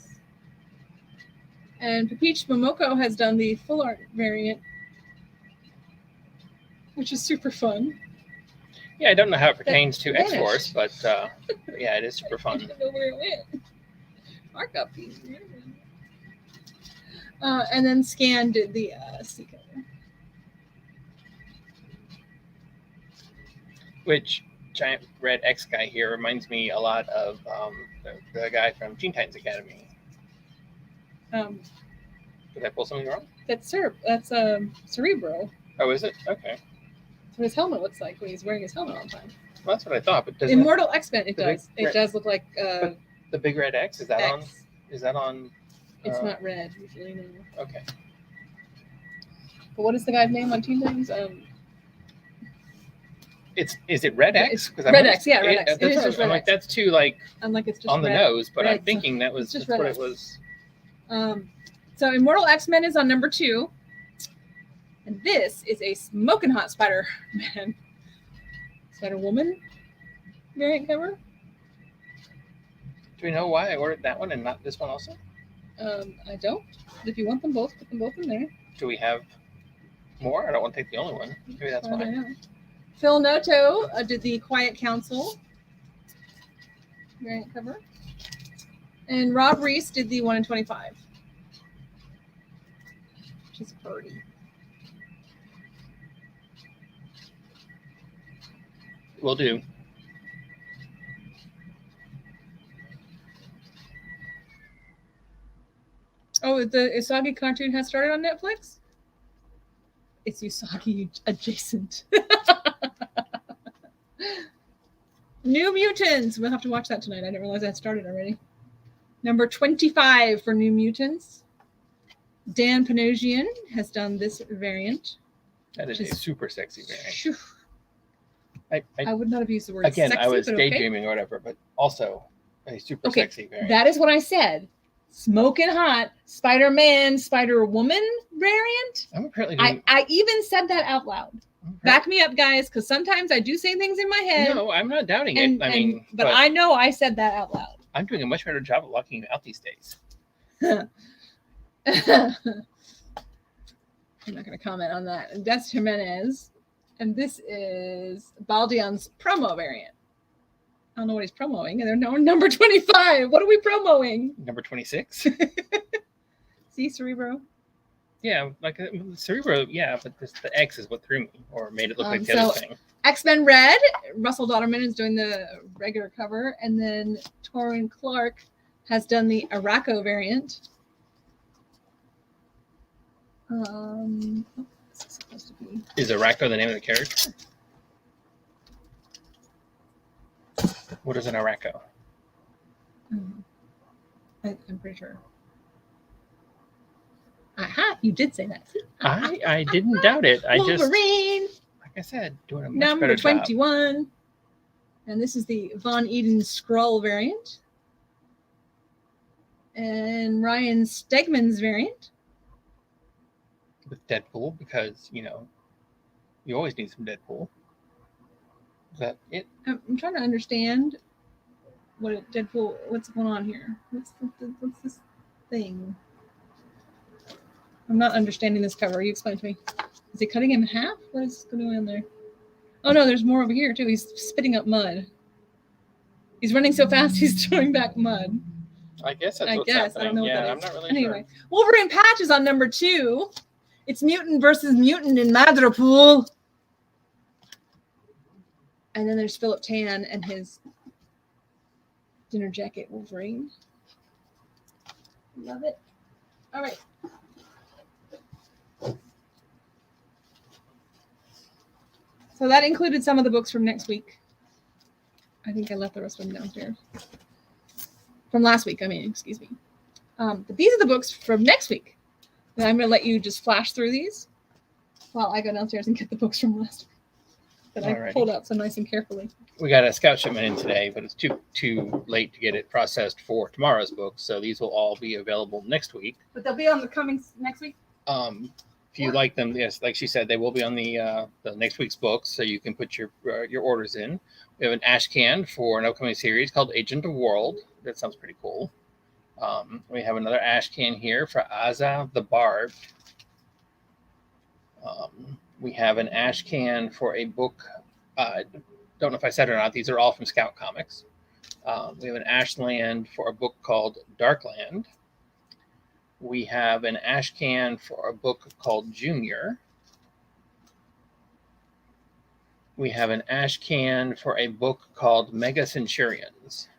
And Papeach Momoko has done the full art variant, which is super fun. Yeah, I don't know how it pertains to vanished. X-Force, but yeah, it is super I fun. don't know where it went. Markup piece. And then Scan did the C cover. Which giant red X guy here reminds me a lot of the guy from Teen Titans Academy. Did I pull something wrong? That's Cerebro. Oh, is it? Okay. That's what his helmet looks like when he's wearing his helmet all the time. Well, that's what I thought. But doesn't Immortal X-Men, it does. big It does look like the big red X? Is that X. on? Is that on? It's not red, usually, no. Okay. But what is the guy's name on Teen Titans? Is it Red X? Red X, yeah, Red X. It is just Red I'm like, X. that's too like I'm like, it's just on the red. nose, but Red, I'm thinking that was just that's what Red it was. So Immortal X-Men is on number 2. And this is a smoking hot Spider-Man. Spider-Woman variant cover. Do we know why I ordered that one and not this one also? I don't. But if you want them both, put them both in there. Do we have more? I don't want to take the only one. Maybe that's fine. Phil Noto did the Quiet Council variant cover. And Rob Reese did the 1 in 25. Which is pretty. Will do. Oh, the Usagi cartoon has started on Netflix? It's Usagi adjacent. New Mutants. We'll have to watch that tonight. I didn't realize that started already. Number 25 for New Mutants. Dan Panosian has done this variant. That is a super sexy variant. I would not have used the word again, sexy, I was but daydreaming or whatever, but also a super sexy variant. That is what I said. Smoking hot Spider-Man, Spider-Woman variant. I'm apparently I even said that out loud. Back me up, guys, because sometimes I do say things in my head. No, I'm not doubting it. But I know I said that out loud. I'm doing a much better job of locking you out these days. I'm not going to comment on that. Des Jimenez. And this is Baldion's promo variant. I don't know what he's promoting. And they're number 25. What are we promoting? Number 26. See, Cerebro? Yeah, like Cerebro, yeah, but the X is what threw me or made it look like the other thing. X-Men Red, Russell Dodderman is doing the regular cover. And then Torrin Clark has done the Araco variant. This is supposed to be. Is Araco the name of the character? What is an Araco? I'm pretty sure. Aha, you did say that. I didn't doubt it. I Wolverine. just, like I said, doing a much number better 21. job. And this is the Von Eden Skrull variant. And Ryan Stegman's variant. With Deadpool, because, you always need some Deadpool. Is that it? I'm trying to understand what's going on here. What's this thing? I'm not understanding this cover. You explain to me. Is he cutting him in half? What is going on there? Oh no, there's more over here too. He's spitting up mud. He's running so fast he's throwing back mud. I guess that's what's happening. I don't know what that is. I'm not really anyway, sure. Wolverine Patch is on number 2. It's Mutant versus Mutant in Madripoor. And then there's Philip Tan and his dinner jacket Wolverine. Love it. All right. So that included some of the books from next week. I think I left the rest of them downstairs. From last week, excuse me. But these are the books from next week. And I'm going to let you just flash through these while I go downstairs and get the books from last week that I pulled out so nice and carefully. We got a scout shipment in today, but it's too late to get it processed for tomorrow's book. So these will all be available next week. But they'll be on the coming next week? if you like them, yes, like she said, they will be on the next week's books, so you can put your orders in. We have an ash can for an upcoming series called Agent of World. That sounds pretty cool. We have another ash can here for Aza the Bard. We have an ash can for a book. Don't know if I said it or not. These are all from Scout Comics. We have an Ashland for a book called Darkland. We have an ash can for a book called Junior. We have an ash can for a book called Mega Centurions.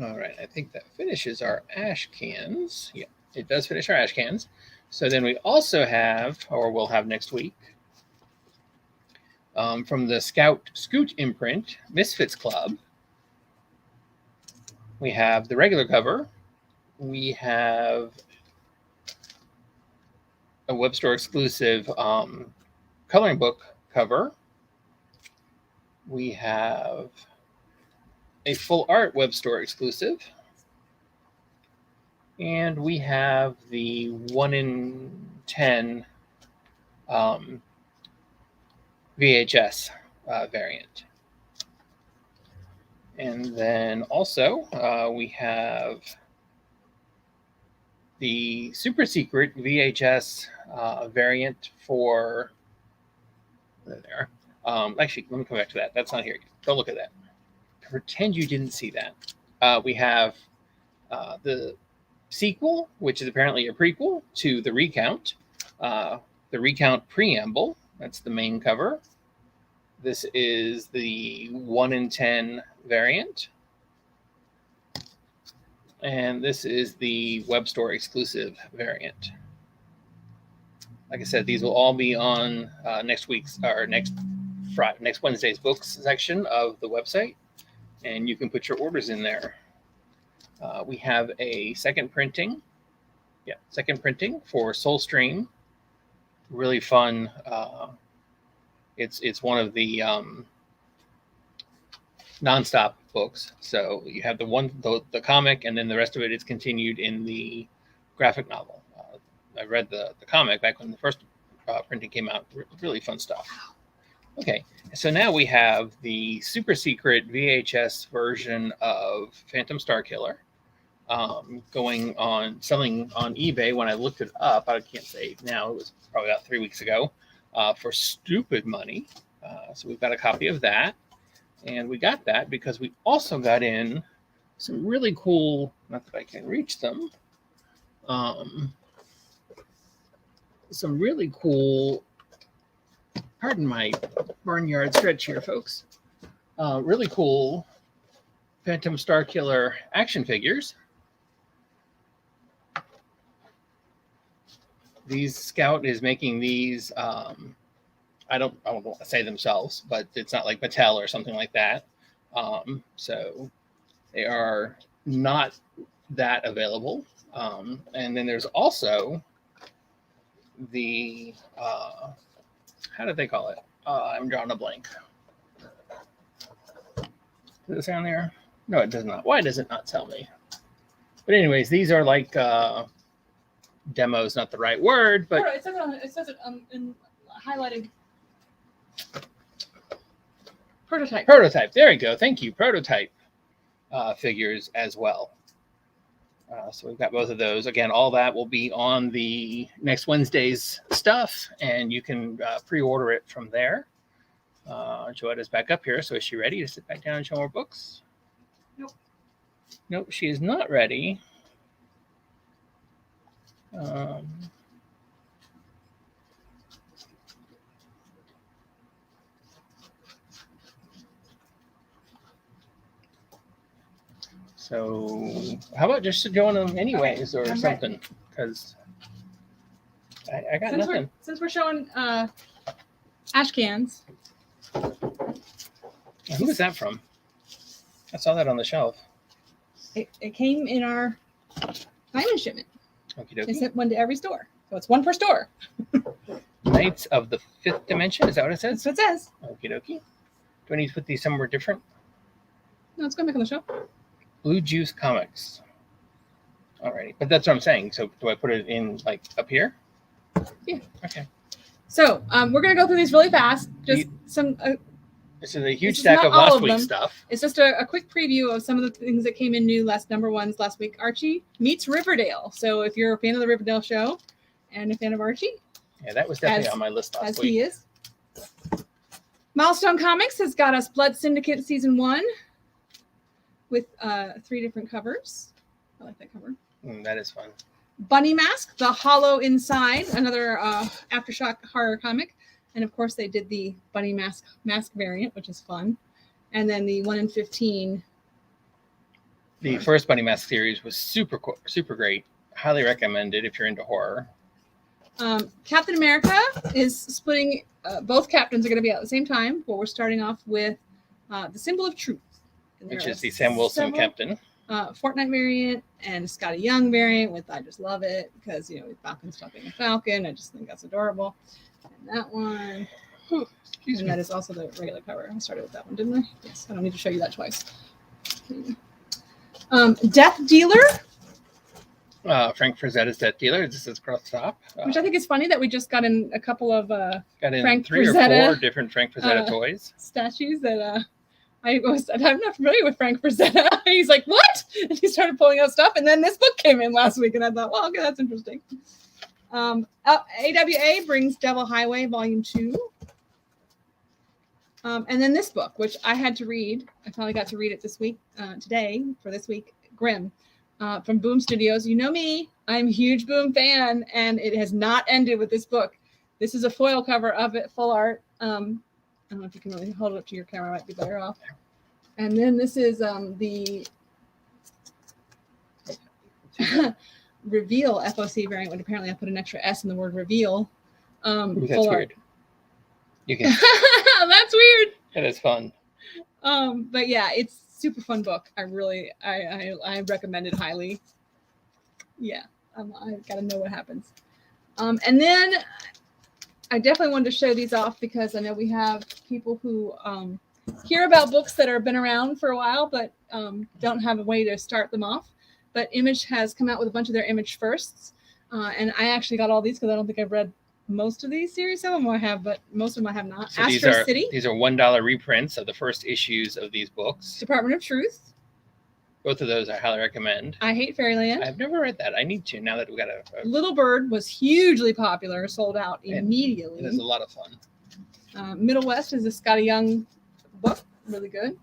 All right, I think that finishes our ash cans. Yeah, it does finish our ash cans. So then we also have, or we'll have next week, from the Scoot imprint, Misfits Club. We have the regular cover. We have a web store exclusive coloring book cover. We have a full art web store exclusive. And we have the 1 in 10 VHS variant. And then also we have the super secret VHS variant for there. Actually, let me come back to that. That's not here. Don't look at that. Pretend you didn't see that. We have the sequel, which is apparently a prequel to The Recount. The Recount Preamble. That's the main cover. This is the 1 in 10 variant. And this is the web store exclusive variant. Like I said, these will all be on next Wednesday's books section of the website, and you can put your orders in there. We have a second printing for Soulstream. Really fun. It's one of the nonstop books. So you have the comic, and then the rest of it is continued in the graphic novel. I read the comic back when the first printing came out. Really fun stuff. Okay, so now we have the super secret VHS version of Phantom Starkiller selling on eBay. When I looked it up, I can't say now, it was probably about 3 weeks ago, for stupid money. So we've got a copy of that. And we got that because we also got in some really cool, not that I can reach them, some really cool, pardon my barnyard stretch here, folks, really cool Phantom Starkiller action figures. Scout is making these, I don't want to say themselves, but it's not like Mattel or something like that. So they are not that available. And then there's also the, how did they call it? I'm drawing a blank. Does it sound there? No, it does not. Why does it not tell me? But anyways, these are like demos, not the right word, but it says it in highlighted. Prototype. There you go. Thank you. Prototype figures as well. So we've got both of those. Again, all that will be on the next Wednesday's stuff, and you can pre-order it from there. Joetta's back up here, so is she ready to sit back down and show more books? Nope, she is not ready. So how about just join them anyways, or something? Because I got nothing. Since we're showing ash cans. Who was that from? I saw that on the shelf. It came in our diamond shipment. Okie dokie. They sent one to every store. So it's one per store. Knights of the Fifth Dimension. Is that what it says? That's what it says. Okie dokie. Do I need to put these somewhere different? No, it's going back on the shelf. Blue Juice Comics. Alrighty, but that's what I'm saying. So do I put it in like up here? Yeah. Okay. So we're gonna go through these really fast. Just some. This is a huge This is stack not of all last of week's them. stuff. It's just a quick preview of some of the things that came in new number ones last week. Archie meets Riverdale. So if you're a fan of the Riverdale show and a fan of Archie, Yeah, that was definitely on my list last week. As he is. Milestone Comics has got us Blood Syndicate Season 1 with 3 different covers. I like that cover. That is fun. Bunny Mask, The Hollow Inside, another Aftershock horror comic. And of course, they did the Bunny Mask variant, which is fun. And then the 1 in 15. The first Bunny Mask series was super great. Highly recommended if you're into horror. Captain America is splitting. Both captains are going to be out at the same time. But we're starting off with the Symbol of Truth, which is the Sam Wilson captain. Fortnite variant and Scotty Young variant with I just love it because Falcon's talking a Falcon. I just think that's adorable. And that one. Excuse me. That is also the regular cover. I started with that one, didn't I? Yes. I don't need to show you that twice. Death Dealer. Frank Frazetta's Death Dealer. This is cross top. Which I think is funny that we just got in a couple of Frank 3 Frazetta, or 4 different Frank Frazetta toys. Statues that I'm not familiar with Frank Frazetta. He's like, what? And he started pulling out stuff. And then this book came in last week. And I thought, well, okay, that's interesting. AWA brings Devil Highway Volume 2. And then this book, which I had to read. I finally got to read it this week, today, for this week. Grimm, from Boom Studios. You know me. I'm a huge Boom fan. And it has not ended with this book. This is a foil cover of it, full art. I don't know if you can really hold it up to your camera. I might be better off. And then this is the Reveal FOC variant, when apparently I put an extra S in the word reveal. Ooh, that's weird. You can. That's weird. That is fun. But yeah, it's super fun book. I recommend it highly. Yeah, I gotta know what happens. And then I definitely wanted to show these off because I know we have people who hear about books that have been around for a while, but don't have a way to start them off. But Image has come out with a bunch of their Image firsts. And I actually got all these because I don't think I've read most of these series. Some of them I have, but most of them I have not. So Astro City. These are $1 reprints of the first issues of these books. Department of Truth. Both of those I highly recommend. I Hate Fairyland. I've never read that. I need to now that we've got a Little Bird was hugely popular, sold out immediately. It is a lot of fun. Middle West is a Scotty Young book, really good.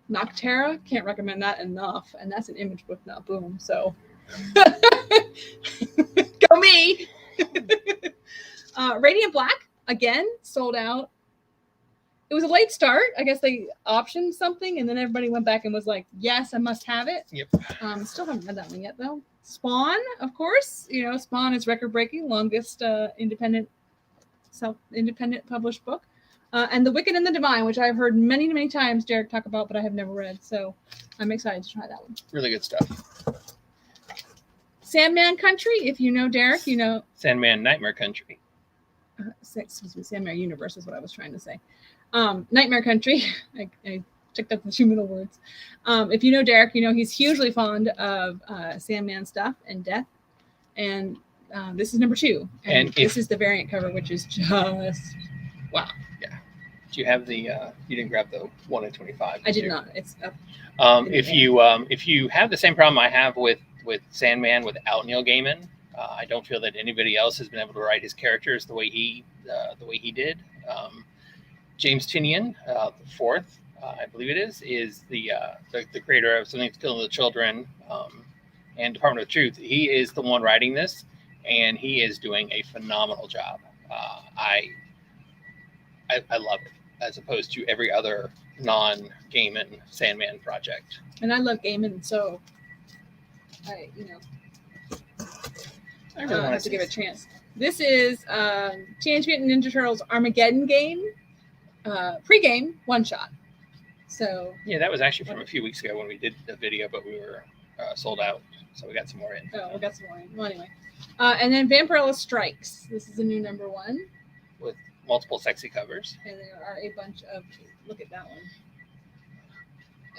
Noctera, can't recommend that enough, and that's an Image book, not Boom. So, go me. Radiant Black again sold out. It was a late start. I guess they optioned something, and then everybody went back and was like, "Yes, I must have it." Yep. Still haven't read that one yet, though. Spawn, of course. Spawn is record-breaking, longest independent published book. And The Wicked and the Divine, which I've heard many, many times Derek talk about, but I have never read. So I'm excited to try that one. Really good stuff. Sandman Country. If you know Derek, you know. Sandman Nightmare Country. Excuse me, Sandmare Universe is what I was trying to say. Nightmare Country. I checked out the 2 middle words. If you know Derek, you know he's hugely fond of Sandman stuff and death. And this is number 2. And this is the variant cover, which is just wow. Yeah. Do you have the? You didn't grab the 1 in 25. I did not. It's up. If you have the same problem I have with Sandman without Neil Gaiman, I don't feel that anybody else has been able to write his characters the way he did. James Tynion, the 4th, I believe it is the creator of Something's Killing the Children and Department of Truth. He is the one writing this, and he is doing a phenomenal job. I love it, as opposed to every other non-Gaiman Sandman project. And I love Gaiman, so I really have to give it a chance. This is Teenage Mutant Ninja Turtles Armageddon game, pre-game one-shot. So yeah, that was actually from a few weeks ago when we did the video, but we were sold out, so we got some more in. Oh, we got some more in. Well, anyway. And then Vampirella Strikes. This is a new number 1. With multiple sexy covers. And there are a bunch of, look at that one.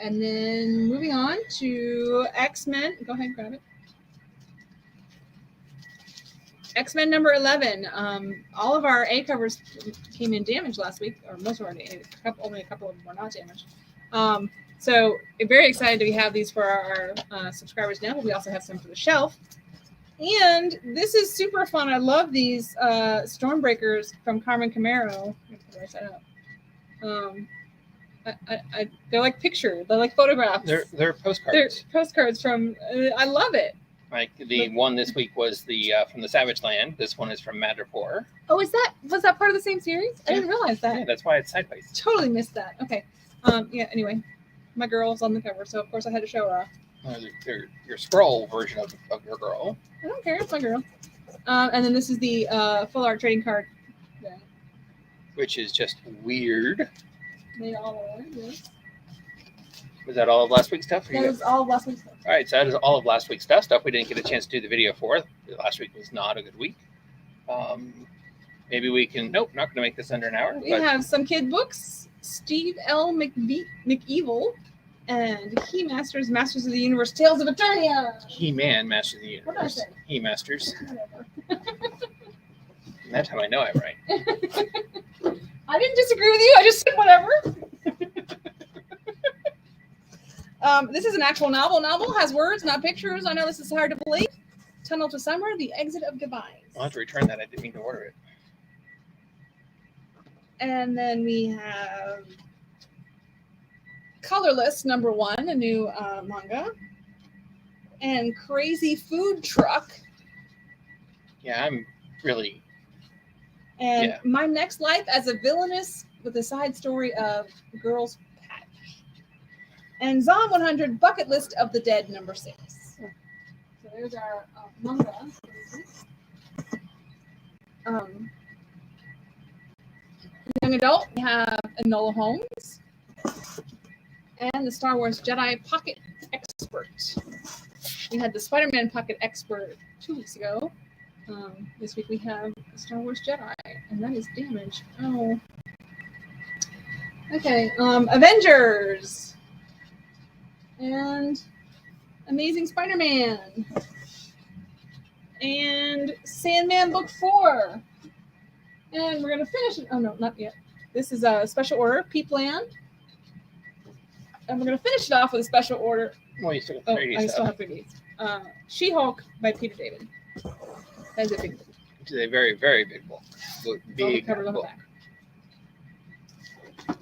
And then moving on to X-Men. Go ahead, grab it. X-Men number 11. All of our A covers came in damaged last week, or most of our only a couple of them were not damaged. So we're very excited we have these for our subscribers now, but we also have some for the shelf. And this is super fun. I love these Stormbreakers from Carmen Camaro. Right side up. They're like pictures. They're like photographs. They're postcards. They're postcards from. I love it. Like the one this week was the from the Savage Land. This one is from Madripoor. Oh, was that part of the same series? I didn't realize that. Yeah, that's why it's sideways. Totally missed that. Okay. Yeah. Anyway, my girl's on the cover, so of course I had to show her off. They're your scroll version of your girl. I don't care. It's my girl. And then this is the full art trading card. Yeah. Which is just weird. Made all over. Yeah. Was that all of last week's stuff? That was all of last week's stuff. All right, so that is all of last week's stuff we didn't get a chance to do the video for. Last week was not a good week. Maybe we can. Nope, not going to make this under an hour. We have some kid books. Steve L. McEvil and He-Masters, Masters of the Universe, Tales of Eternia. He-Man, Masters of the Universe. What did I say? He-Masters. Whatever. That time I know I'm right. I didn't disagree with you. I just said whatever. This is an actual novel. Novel has words, not pictures. I know this is hard to believe. Tunnel to Summer, The Exit of Devise. I'll have to return that. I didn't mean to order it. And then we have Colorless number 1, a new manga. And Crazy Food Truck. Yeah, I'm really... And yeah. My Next Life as a Villainess with a side story of Girls Patch. And Zom 100 Bucket List of the Dead number 6. So there's our manga. Young adult, we have Enola Holmes and the Star Wars Jedi Pocket Expert. We had the Spider-Man Pocket Expert 2 weeks ago. This week we have the Star Wars Jedi, and that is damaged. Oh. Okay, Avengers and Amazing Spider-Man and Sandman Book 4. And we're going to finish it. Oh, no, not yet. This is a special order, Peepland. And we're going to finish it off with a special order. Well, you still have 30 I still have 3 She-Hulk by Peter David. That is a big book. Which is a very, very big book. Big Covers on the book. back.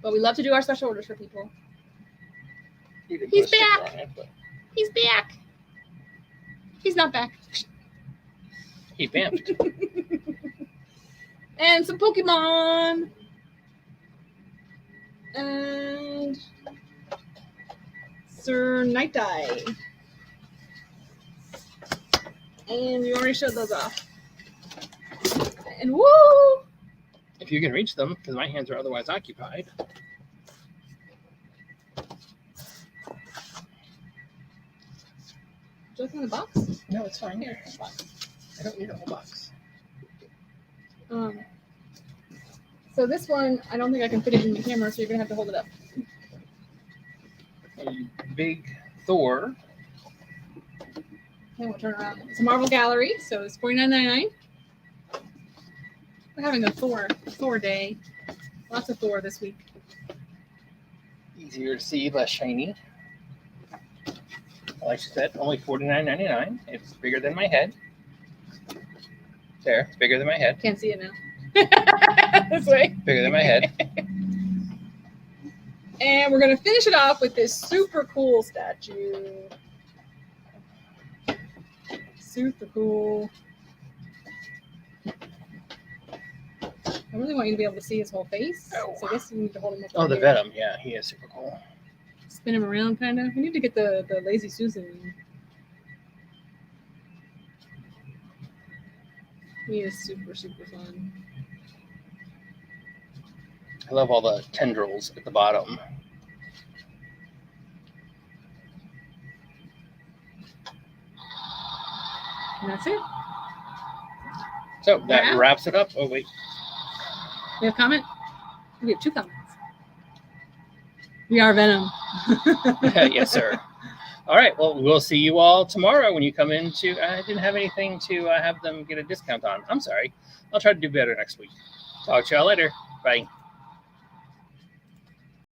But we love to do our special orders for people. He's back. He's back. He's not back. He vamped. And some Pokemon. And Sir Night Eye. And we already showed those off. And woo! If you can reach them, because my hands are otherwise occupied. Would you like in the box? No, it's fine. Here, box. I don't need a whole box. So this one, I don't think I can fit it in the camera, so you're going to have to hold it up. A big Thor. And we'll turn around. It's a Marvel Gallery, so it's $49.99. We're having a Thor day. Lots of Thor this week. Easier to see, less shiny. Like I said, only $49.99. It's bigger than my head. There, it's bigger than my head. Can't see it now. This way. Bigger than my head. And we're going to finish it off with this super cool statue. Super cool. I really want you to be able to see his whole face. Oh. So I guess we need to hold him up. Oh, the here. Venom. Yeah, he is super cool. Spin him around, kind of. We need to get the Lazy Susan. He is super, super fun. I love all the tendrils at the bottom. And that's it. So that Wow. wraps it up. Oh, wait. We have a comment? We have 2 comments. We are Venom. Yes, sir. All right. Well, we'll see you all tomorrow when you come into. I didn't have anything to have them get a discount on. I'm sorry. I'll try to do better next week. Talk to y'all later. Bye.